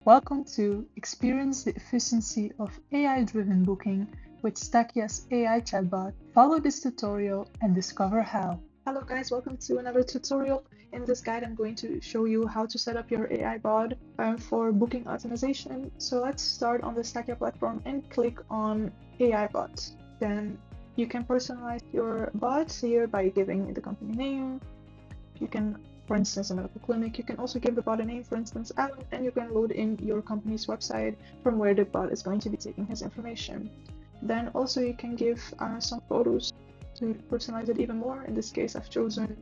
Welcome to Experience the Efficiency of AI-driven booking with Stackia's AI chatbot. Follow this tutorial and discover how. Hello guys, welcome to another tutorial. In this guide, I'm going to show you how to set up your AI bot for booking optimization. So let's start on the Stackia platform and click on AI bots. Then you can personalize your bots here by giving the company name. You can, for instance, a medical clinic. You can also give the bot a name, for instance, Alan, and you can load in your company's website from where the bot is going to be taking his information. Then also you can give some photos to personalize it even more. In this case, I've chosen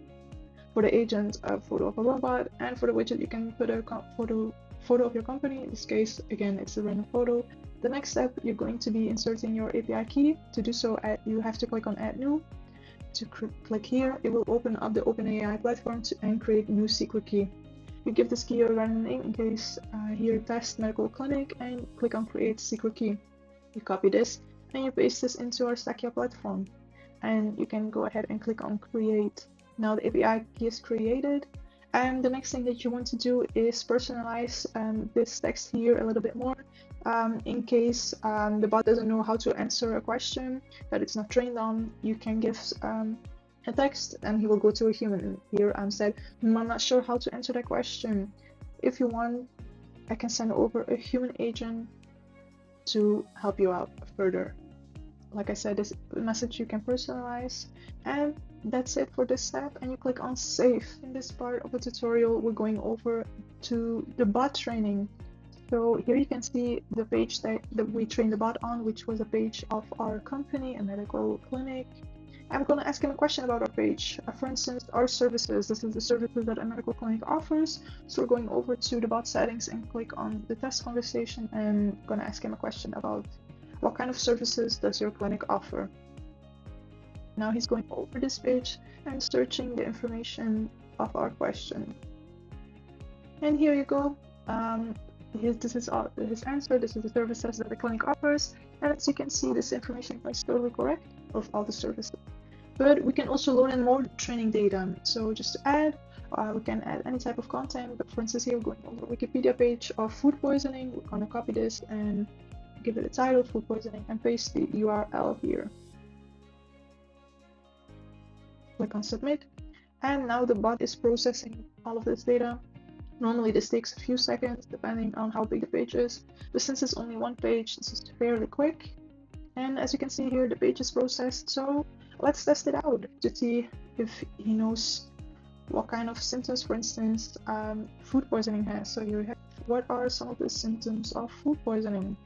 for the agent a photo of a robot, and for the widget you can put a photo of your company. In this case, again, it's a random photo. The next step, you're going to be inserting your API key. To do so, you have to click on Add New. To click here, it will open up the OpenAI platform and create new secret key. You give this key a random name, in case here test medical clinic, and click on create secret key. You copy this and you paste this into our Stackia platform, and you can go ahead and click on create. Now the API key is created, and the next thing that you want to do is personalize this text here a little bit more. In case the bot doesn't know how to answer a question that it's not trained on, you can give a text and he will go to a human. Here said, I'm not sure how to answer that question. If you want, I can send over a human agent to help you out further. Like I said, this message you can personalize, and that's it for this step. And you click on save. In this part of the tutorial, we're going over to the bot training. So here you can see the page that we trained the bot on, which was a page of our company, a medical clinic. I'm going to ask him a question about our page. For instance, our services. This is the services that a medical clinic offers. So we're going over to the bot settings and click on the test conversation, and I'm going to ask him a question about what kind of services does your clinic offer. Now he's going over this page and searching the information of our question. And here you go. This is his answer. This is the services that the clinic offers, and as you can see, this information is totally correct of all the services. But we can also load in more training data. So just to add, we can add any type of content. But for instance, here we're going over a Wikipedia page of food poisoning. We're going to copy this and give it a title, food poisoning, and paste the URL here. Click on submit, and now the bot is processing all of this data. Normally this takes a few seconds depending on how big the page is, but since it's only one page, this is fairly quick. And as you can see here, the page is processed, so let's test it out to see if he knows what kind of symptoms, for instance, food poisoning has. So here we have, what are some of the symptoms of food poisoning?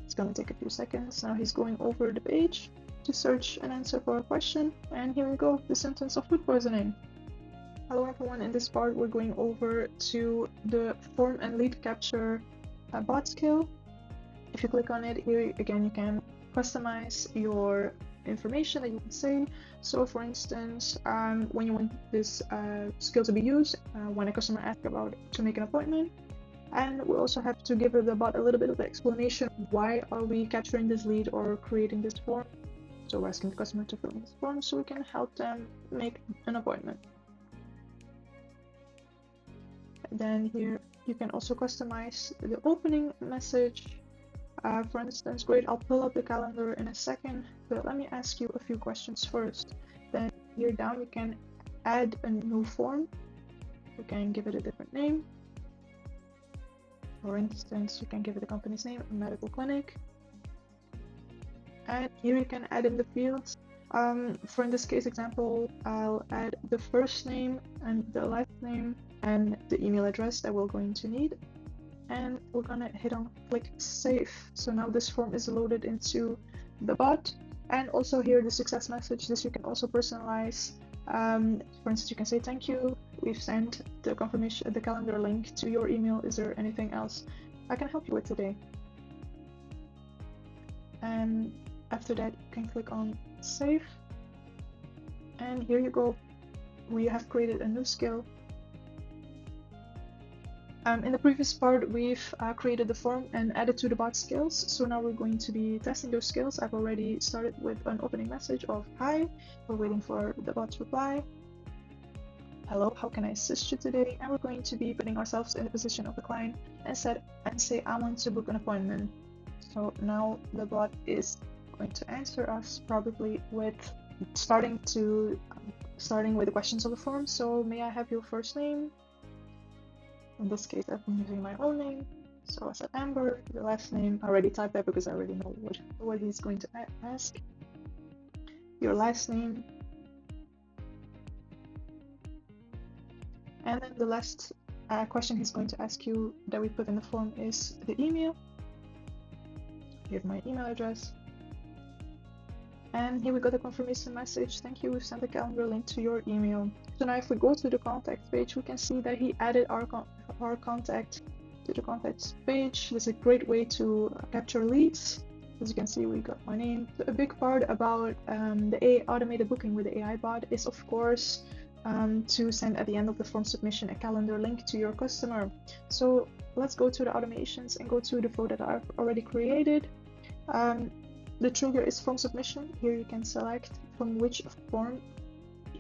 It's going to take a few seconds. Now he's going over the page to search an answer for a question, and here we go, the symptoms of food poisoning. Hello everyone, in this part we're going over to the form and lead capture bot skill. If you click on it, here again you can customize your information that you can say. So for instance, when you want this skill to be used, when a customer asks about to make an appointment, and we also have to give the bot a little bit of the explanation, why are we capturing this lead or creating this form. So we're asking the customer to fill in this form so we can help them make an appointment. And then here you can also customize the opening message. For instance, great, I'll pull up the calendar in a second, but let me ask you a few questions first. Then here down you can add a new form. You can give it a different name. For instance, you can give it the company's name, a medical clinic. And here you can add in the fields. For in this case example, I'll add the first name and the last name and the email address that we're going to need. And we're gonna hit on click save. So now this form is loaded into the bot. And also here the success message, this you can also personalize. For instance, you can say thank you, we've sent the confirmation, the calendar link to your email. Is there anything else I can help you with today? And after that you can click on save, and here you go, we have created a new skill. In the previous part we've created the form and added to the bot skills, so now we're going to be testing those skills. I've already started with an opening message of hi, we're waiting for the bot's reply. hello, how can I assist you today? And we're going to be putting ourselves in the position of the client and say, I want to book an appointment. So now the bot is going to answer us probably with starting with the questions of the form. So may I have your first name? In this case, I've been using my own name. So I said Amber. Your last name, I already typed that because I already know what he's going to ask. Your last name. And then the last question he's going to ask you that we put in the form is the email. Here's my email address. And here we got the confirmation message. Thank you, we've sent the calendar link to your email. So now if we go to the contact page, we can see that he added our contact to the contacts page. This is a great way to capture leads. As you can see, we got my name. A big part about the automated booking with the AI bot is, of course, to send at the end of the form submission a calendar link to your customer. So let's go to the automations and go to the flow that I've already created. The trigger is form submission. Here you can select from which form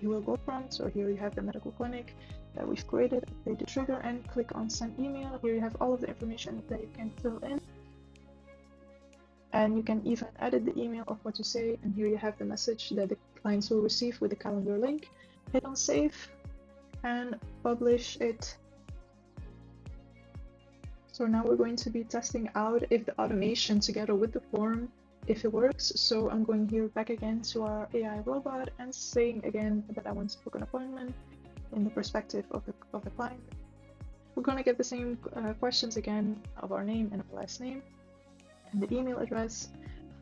you will go from. So here you have the medical clinic that we've created. Create the trigger and click on send email. Here you have all of the information that you can fill in. And you can even edit the email of what you say. And here you have the message that the clients will receive with the calendar link. Hit on save and publish it. So now we're going to be testing out if the automation together with the form, if it works. So I'm going here back again to our AI robot and saying again that I want to book an appointment in the perspective of the client. We're going to get the same questions again of our name and our last name and the email address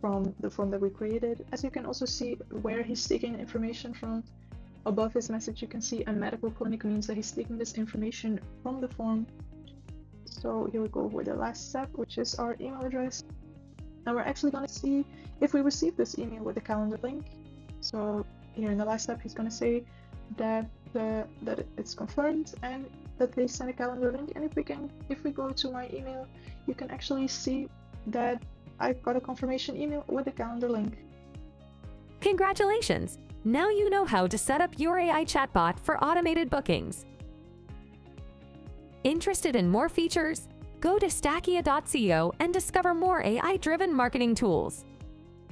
from the form that we created. As you can also see where he's taking information from. Above his message, you can see a medical clinic means that he's taking this information from the form. So here we go with the last step, which is our email address. And we're actually going to see if we receive this email with the calendar link. So here in the last step, he's going to say that it's confirmed and that they send a calendar link. And if we go to my email, you can actually see that I got a confirmation email with the calendar link. Congratulations! Now you know how to set up your AI chatbot for automated bookings. Interested in more features? Go to Stackia.co and discover more AI-driven marketing tools.